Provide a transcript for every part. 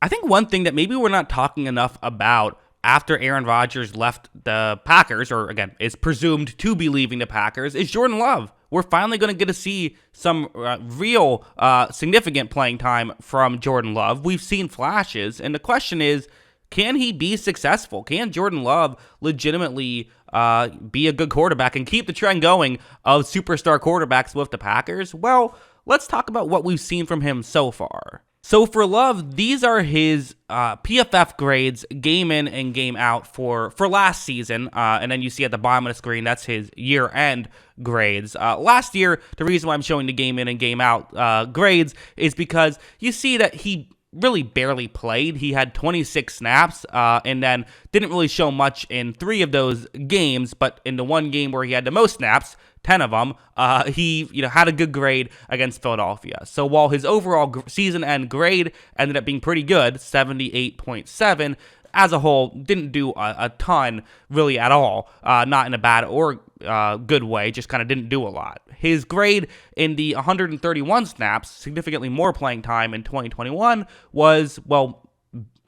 I think one thing that maybe we're not talking enough about after Aaron Rodgers left the Packers, or again, is presumed to be leaving the Packers, is Jordan Love. We're finally going to get to see some real significant playing time from Jordan Love. We've seen flashes, and the question is, can he be successful? Can Jordan Love legitimately be a good quarterback and keep the trend going of superstar quarterbacks with the Packers? Well, let's talk about what we've seen from him so far. So for Love, these are his PFF grades, game in and game out for last season. And then you see at the bottom of the screen, that's his year-end grades. Last year, the reason why I'm showing the game in and game out grades is because you see that he really barely played. He had 26 snaps and then didn't really show much in 3 of those games, but in the one game where he had the most snaps, 10 of them, he had a good grade against Philadelphia. So while his overall season-end grade ended up being pretty good, 78.7, as a whole, didn't do a ton really at all, not in a bad or good way, just kind of didn't do a lot. His grade in the 131 snaps, significantly more playing time in 2021, was, well,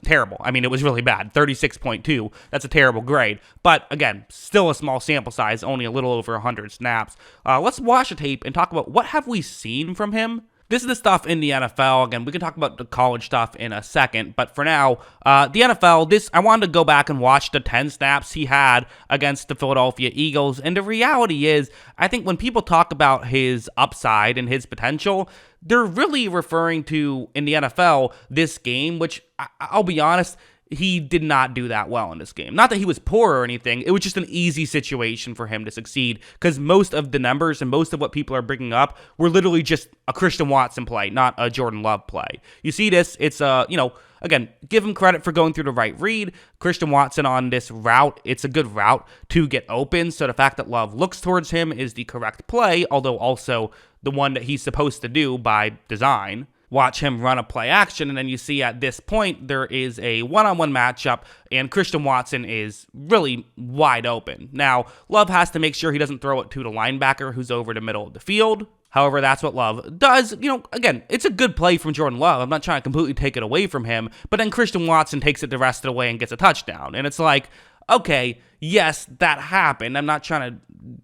terrible. I mean, it was really bad. 36.2. That's a terrible grade. But again, still a small sample size, only a little over 100 snaps. Let's watch the tape and talk about what have we seen from him. This is the stuff in the NFL. Again, we can talk about the college stuff in a second, but for now, the NFL, I wanted to go back and watch the 10 snaps he had against the Philadelphia Eagles, and the reality is, I think when people talk about his upside and his potential, they're really referring to, in the NFL, this game, which, I'll be honest, he did not do that well in this game. Not that he was poor or anything. It was just an easy situation for him to succeed because most of the numbers and most of what people are bringing up were literally just a Christian Watson play, not a Jordan Love play. You see this, it's again, give him credit for going through the right read. Christian Watson on this route, it's a good route to get open. So the fact that Love looks towards him is the correct play, although also the one that he's supposed to do by design. Watch him run a play action, and then you see at this point there is a one-on-one matchup, and Christian Watson is really wide open. Now, Love has to make sure he doesn't throw it to the linebacker who's over the middle of the field. However, that's what Love does. Again, it's a good play from Jordan Love. I'm not trying to completely take it away from him, but then Christian Watson takes it the rest of the way and gets a touchdown. And it's like, okay, yes, that happened. I'm not trying to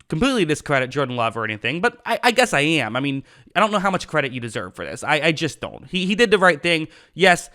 completely discredit Jordan Love or anything, but I guess I am. I mean, I don't know how much credit you deserve for this. I just don't. He did the right thing. Yes,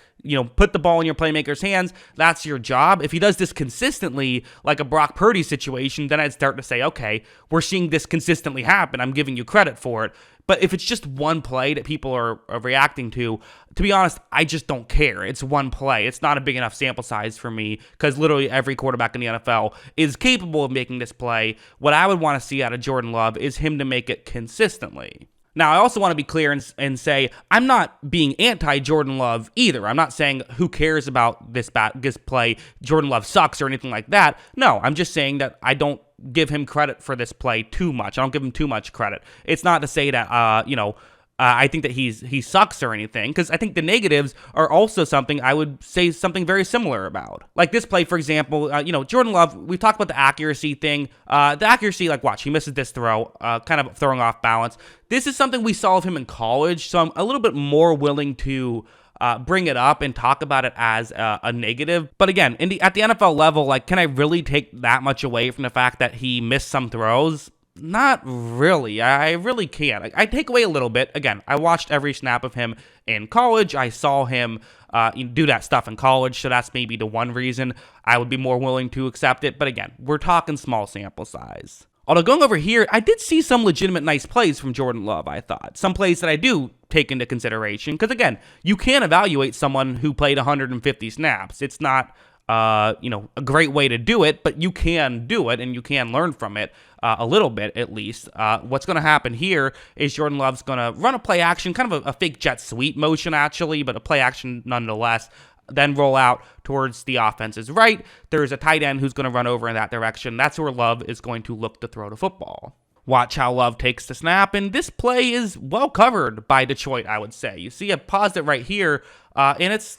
put the ball in your playmaker's hands. That's your job. If he does this consistently, like a Brock Purdy situation, then I'd start to say, okay, we're seeing this consistently happen. I'm giving you credit for it. But if it's just one play that people are reacting to be honest, I just don't care. It's one play. It's not a big enough sample size for me because literally every quarterback in the NFL is capable of making this play. What I would want to see out of Jordan Love is him to make it consistently. Now, I also want to be clear and say I'm not being anti-Jordan Love either. I'm not saying who cares about this play, Jordan Love sucks or anything like that. No, I'm just saying that I don't give him credit for this play too much. I don't give him too much credit. It's not to say that, I think that he sucks or anything, because I think the negatives are also something I would say something very similar about. Like this play, for example, Jordan Love, we've talked about the accuracy thing. The accuracy, like watch, he misses this throw, kind of throwing off balance. This is something we saw of him in college, so I'm a little bit more willing to bring it up and talk about it as a negative. But again, at the NFL level, like, can I really take that much away from the fact that he missed some throws? Not really. I really can't. I take away a little bit. Again, I watched every snap of him in college. I saw him do that stuff in college, so that's maybe the one reason I would be more willing to accept it. But again, we're talking small sample size. Although going over here, I did see some legitimate nice plays from Jordan Love, I thought. Some plays that I do take into consideration. Because again, you can't evaluate someone who played 150 snaps. It's not a great way to do it, but you can do it and you can learn from it a little bit at least. What's going to happen here is Jordan Love's going to run a play action, kind of a fake jet sweep motion actually, but a play action nonetheless. Then roll out towards the offense's right. There's a tight end who's going to run over in that direction. That's where Love is going to look to throw the football. Watch how Love takes the snap, and this play is well covered by Detroit, I would say. You see, I paused it right here, and it's,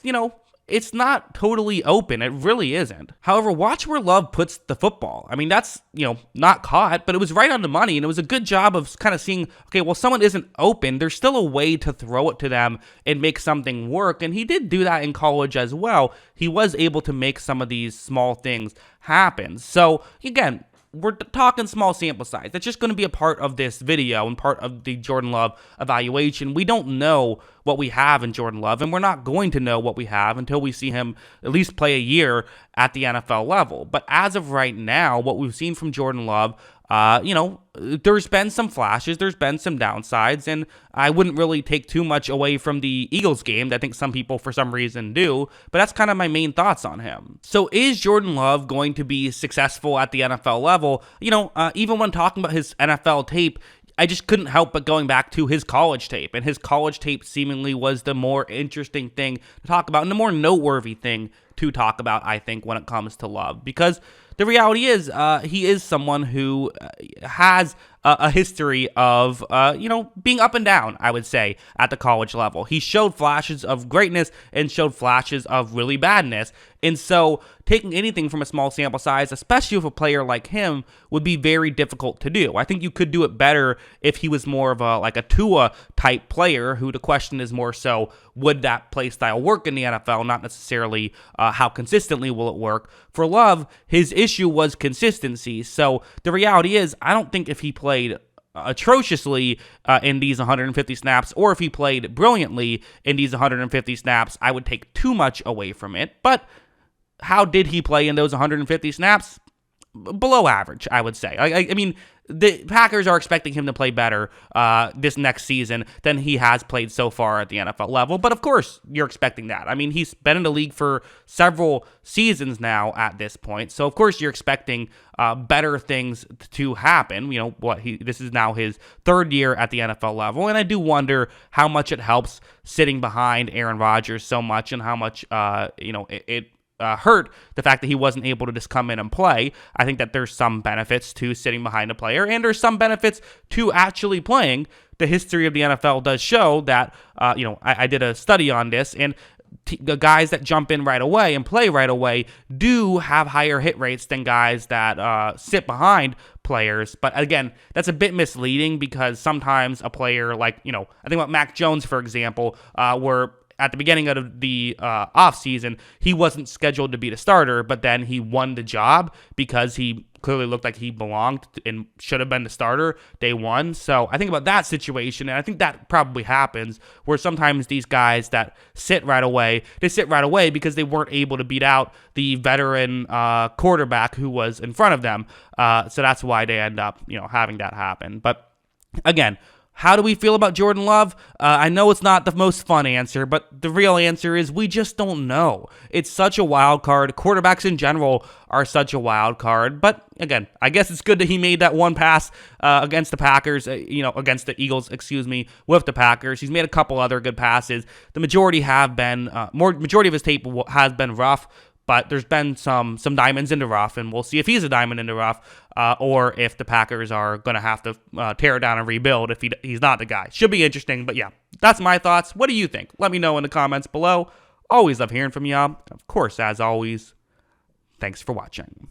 it's not totally open. It really isn't. However, watch where Love puts the football. I mean, that's, not caught, but it was right on the money, and it was a good job of kind of seeing, okay, well, someone isn't open. There's still a way to throw it to them and make something work, and he did do that in college as well. He was able to make some of these small things happen. So, again, we're talking small sample size. That's just going to be a part of this video and part of the Jordan Love evaluation. We don't know what we have in Jordan Love, and we're not going to know what we have until we see him at least play a year at the NFL level. But as of right now, what we've seen from Jordan Love, there's been some flashes, there's been some downsides, and I wouldn't really take too much away from the Eagles game. I think some people, for some reason, do, but that's kind of my main thoughts on him. So is Jordan Love going to be successful at the NFL level? Even when talking about his NFL tape, I just couldn't help but going back to his college tape, and his college tape seemingly was the more interesting thing to talk about and the more noteworthy thing to talk about, I think, when it comes to Love, because the reality is he is someone who has a history of, being up and down, I would say, at the college level. He showed flashes of greatness and showed flashes of really badness. And so taking anything from a small sample size, especially with a player like him, would be very difficult to do. I think you could do it better if he was more of a Tua type player, who the question is more so, would that play style work in the NFL, not necessarily how consistently will it work. For Love, his issue was consistency. So the reality is, I don't think if he played atrociously in these 150 snaps, or if he played brilliantly in these 150 snaps, I would take too much away from it. But how did he play in those 150 snaps? Below average, I would say. I mean, the Packers are expecting him to play better this next season than he has played so far at the NFL level. But of course, you're expecting that. I mean, he's been in the league for several seasons now at this point. So of course, you're expecting better things to happen. This is now his third year at the NFL level. And I do wonder how much it helps sitting behind Aaron Rodgers so much, and how much, it hurt the fact that he wasn't able to just come in and play. I think that there's some benefits to sitting behind a player, and there's some benefits to actually playing. The history of the NFL does show that, I did a study on this, and the guys that jump in right away and play right away do have higher hit rates than guys that sit behind players. But again, that's a bit misleading, because sometimes a player like, I think about Mac Jones, for example, where at the beginning of the offseason, he wasn't scheduled to be the starter, but then he won the job because he clearly looked like he belonged and should have been the starter day one. So I think about that situation, and I think that probably happens, where sometimes these guys that sit right away, they sit right away because they weren't able to beat out the veteran quarterback who was in front of them. So that's why they end up, having that happen. But again, how do we feel about Jordan Love? I know it's not the most fun answer, but the real answer is we just don't know. It's such a wild card. Quarterbacks in general are such a wild card. But again, I guess it's good that he made that one pass against the Packers, against the Eagles, with the Packers. He's made a couple other good passes. The majority have been, majority of his tape has been rough. But there's been some diamonds in the rough, and we'll see if he's a diamond in the rough, or if the Packers are going to have to tear it down and rebuild if he's not the guy. Should be interesting, but yeah, that's my thoughts. What do you think? Let me know in the comments below. Always love hearing from y'all. Of course, as always, thanks for watching.